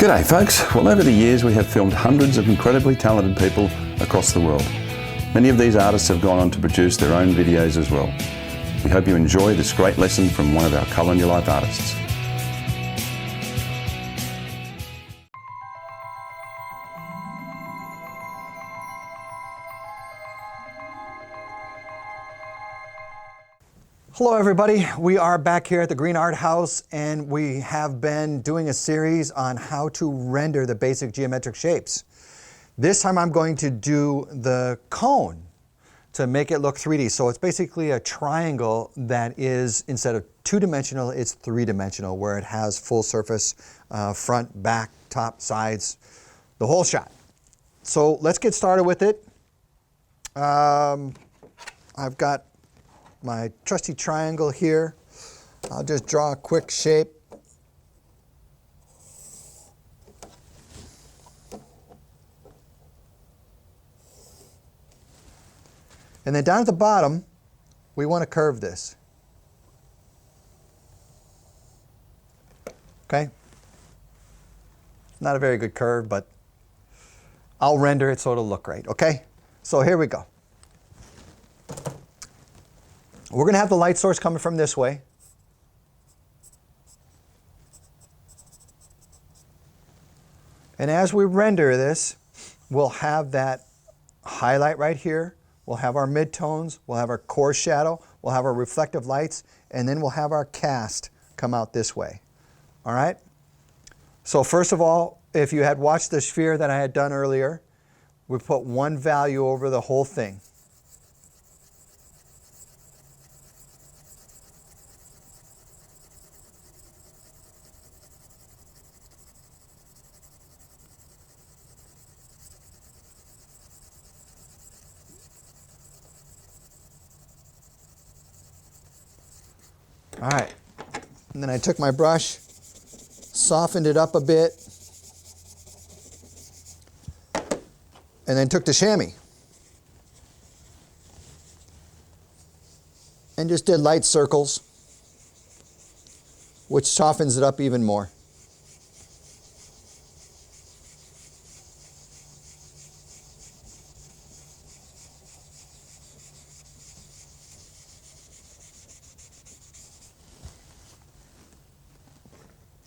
G'day folks. Well, over the years we have filmed hundreds of incredibly talented people across the world. Many of these artists have gone on to produce their own videos as well. We hope you enjoy this great lesson from one of our Colour in Your Life artists. Hello everybody, we are back here at the Green Art House and we have been doing a series on how to render the basic geometric shapes. This time I'm going to do the cone to make it look 3D. So it's basically a triangle that is, instead of two-dimensional, it's three-dimensional, where it has full surface, front, back, top, sides, the whole shot. So let's get started with it. I've got my trusty triangle here. I'll just draw a quick shape. And then down at the bottom, we want to curve this. Okay? Not a very good curve, but I'll render it so it'll look right, okay? So here we go. We're going to have the light source coming from this way. And as we render this, we'll have that highlight right here. We'll have our midtones. We'll have our core shadow. We'll have our reflective lights. And then we'll have our cast come out this way. All right? So first of all, if you had watched the sphere that I had done earlier, we put one value over the whole thing. All right, and then I took my brush, softened it up a bit, and then took the chamois and just did light circles, which softens it up even more.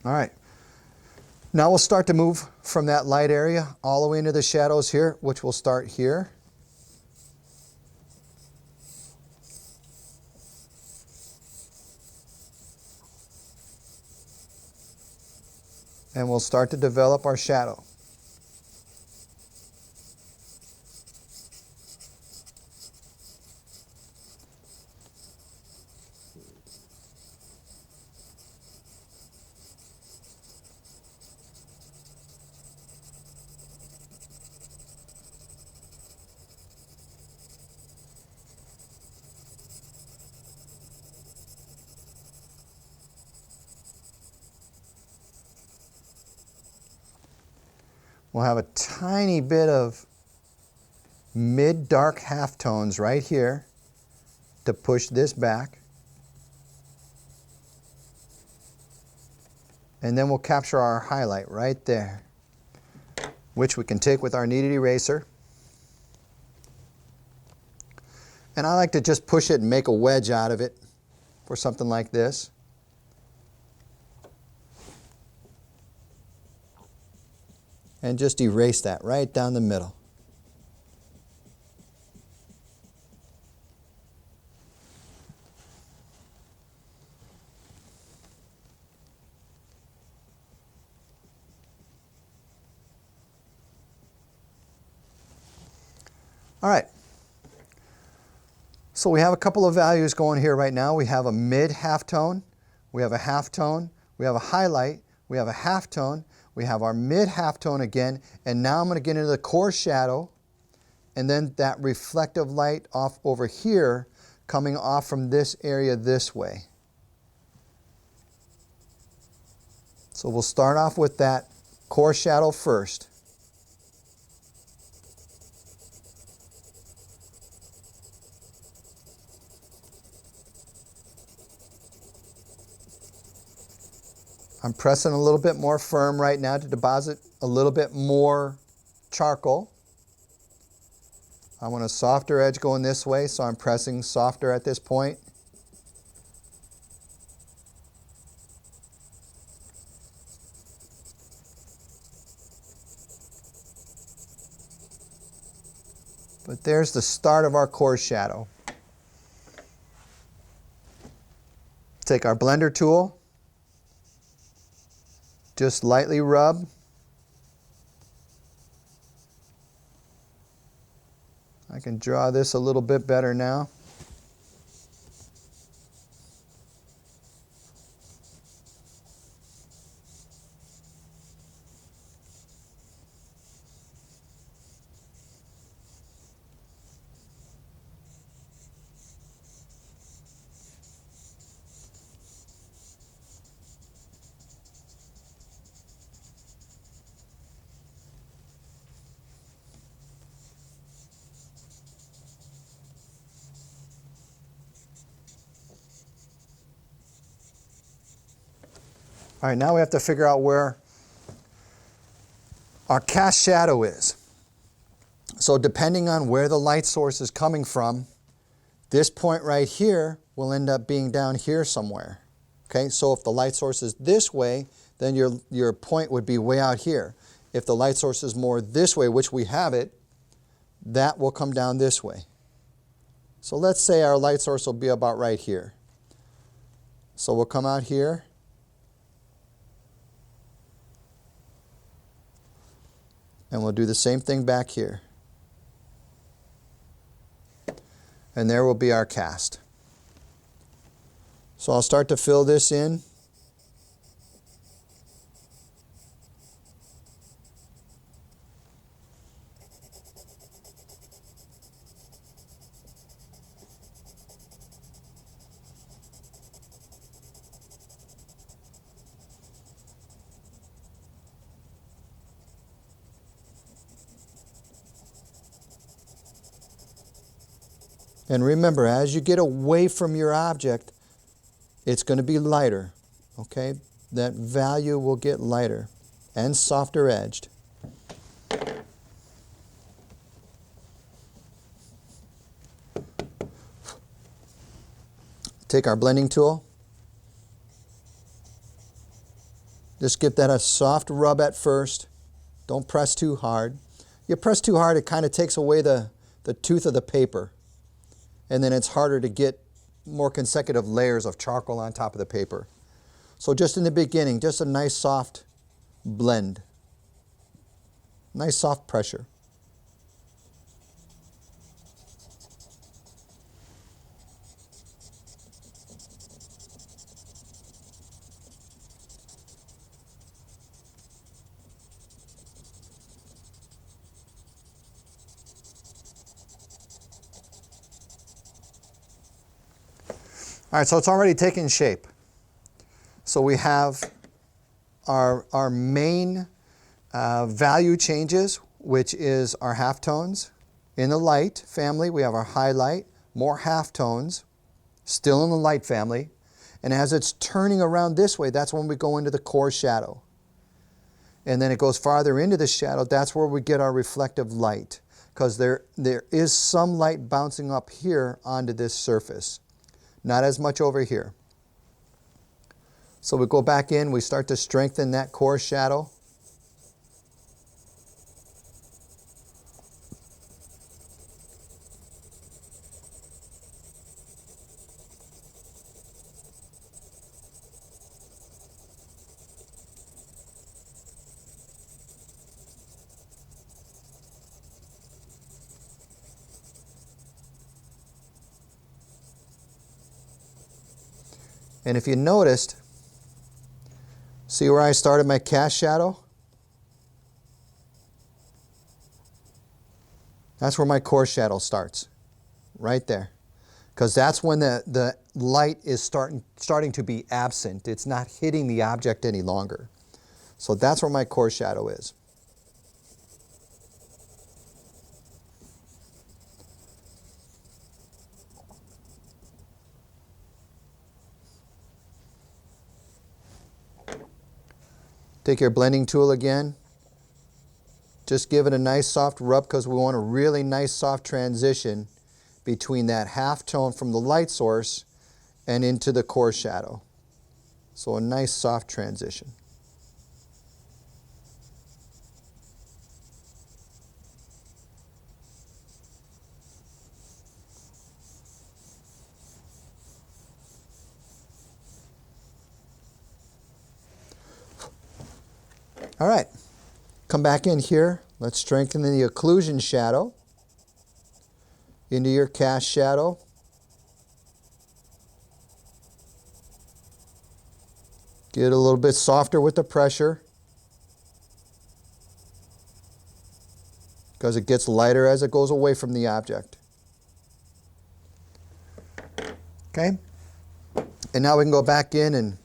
All right, now we'll start to move from that light area all the way into the shadows here, which will start here. And we'll start to develop our shadow. We'll have a tiny bit of mid-dark halftones right here to push this back. And then we'll capture our highlight right there, which we can take with our kneaded eraser. And I like to just push it and make a wedge out of it for something like this. And just erase that right down the middle. All right. So we have a couple of values going here right now. We have a mid halftone, we have a halftone, we have a highlight, we have a halftone, we have our mid halftone again, and now I'm going to get into the core shadow, and then that reflective light off over here coming off from this area this way. So we'll start off with that core shadow first. I'm pressing a little bit more firm right now to deposit a little bit more charcoal. I want a softer edge going this way, so I'm pressing softer at this point. But there's the start of our core shadow. Take our blender tool, just lightly rub. I can draw this a little bit better now. All right, now we have to figure out where our cast shadow is. So depending on where the light source is coming from, this point right here will end up being down here somewhere. Okay, so if the light source is this way, then your point would be way out here. If the light source is more this way, which we have it, that will come down this way. So let's say our light source will be about right here. So we'll come out here. And we'll do the same thing back here. And there will be our cast. So I'll start to fill this in. And remember, as you get away from your object, it's going to be lighter, okay? That value will get lighter and softer edged. Take our blending tool. Just give that a soft rub at first. Don't press too hard. You press too hard, it kind of takes away the tooth of the paper. And then it's harder to get more consecutive layers of charcoal on top of the paper. So just in the beginning, just a nice soft blend. Nice soft pressure. All right, so it's already taken shape. So we have our main value changes, which is our halftones. In the light family, we have our highlight, more halftones, still in the light family. And as it's turning around this way, that's when we go into the core shadow. And then it goes farther into the shadow, that's where we get our reflective light, because there is some light bouncing up here onto this surface. Not as much over here. So we go back in, we start to strengthen that core shadow. And if you noticed, see where I started my cast shadow? That's where my core shadow starts, right there. Because that's when the light is starting to be absent. It's not hitting the object any longer. So that's where my core shadow is. Take your blending tool again. Just give it a nice soft rub because we want a really nice soft transition between that half tone from the light source and into the core shadow. So a nice soft transition. All right, come back in here. Let's strengthen the occlusion shadow into your cast shadow. Get a little bit softer with the pressure because it gets lighter as it goes away from the object. Okay, and now we can go back in and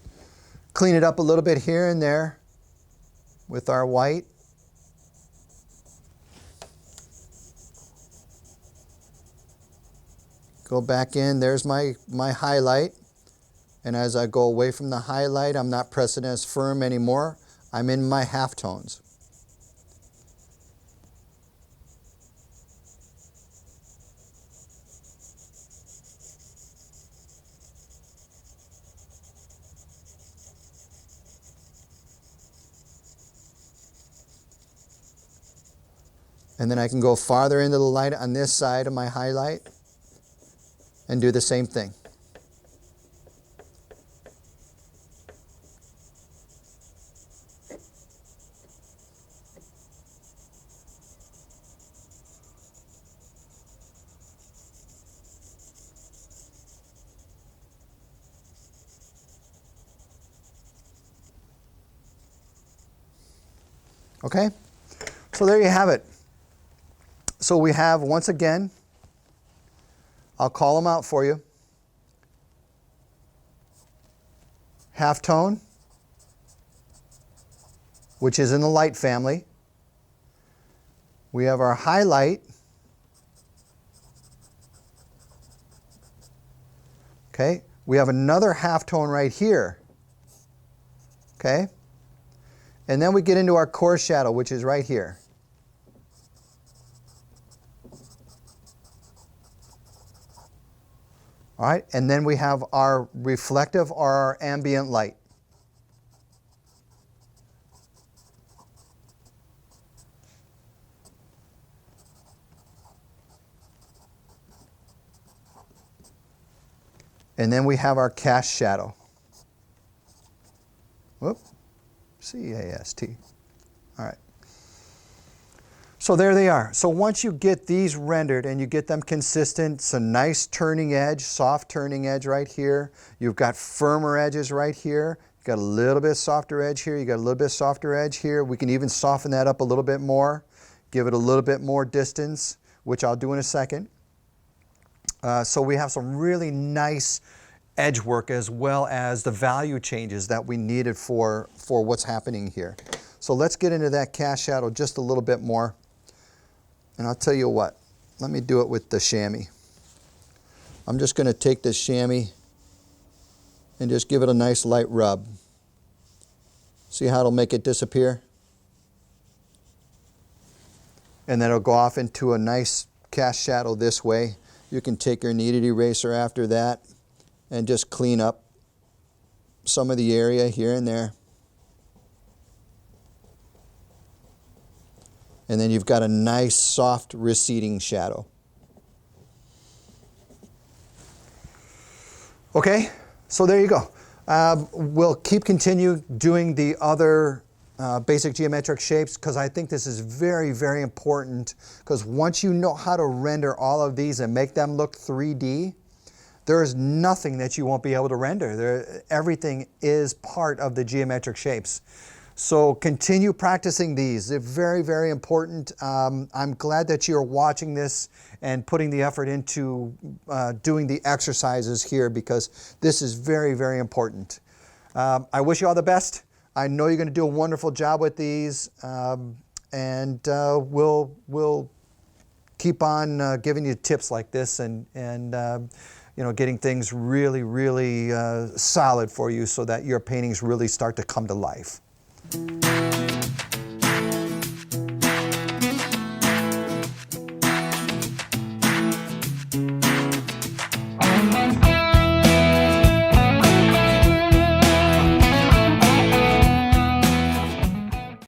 clean it up a little bit here and there with our white. Go back in, there's my highlight. And as I go away from the highlight, I'm not pressing as firm anymore. I'm in my halftones. And then I can go farther into the light on this side of my highlight and do the same thing. Okay, so there you have it. So we have, once again, I'll call them out for you. Halftone, which is in the light family. We have our highlight. Okay, we have another halftone right here. Okay, and then we get into our core shadow, which is right here. All right, and then we have our reflective or our ambient light. And then we have our cast shadow. Whoop, C-A-S-T. All right. So there they are. So once you get these rendered and you get them consistent, it's a nice turning edge, soft turning edge right here. You've got firmer edges right here. You've got a little bit softer edge here. You got a little bit softer edge here. We can even soften that up a little bit more, give it a little bit more distance, which I'll do in a second. So we have some really nice edge work as well as the value changes that we needed for what's happening here. So let's get into that cast shadow just a little bit more. And I'll tell you what, let me do it with the chamois. I'm just going to take this chamois and just give it a nice light rub. See how it'll make it disappear? And then it'll go off into a nice cast shadow this way. You can take your kneaded eraser after that and just clean up some of the area here and there. And then you've got a nice soft receding shadow. Okay, so there you go. We'll continue doing the other basic geometric shapes because I think this is very, very important, because once you know how to render all of these and make them look 3D, there is nothing that you won't be able to render. Everything is part of the geometric shapes. So continue practicing these. They're very, very important. I'm glad that you're watching this and putting the effort into doing the exercises here, because this is very, very important. I wish you all the best. I know you're going to do a wonderful job with these, and we'll keep on giving you tips like this and you know, getting things really, really solid for you so that your paintings really start to come to life.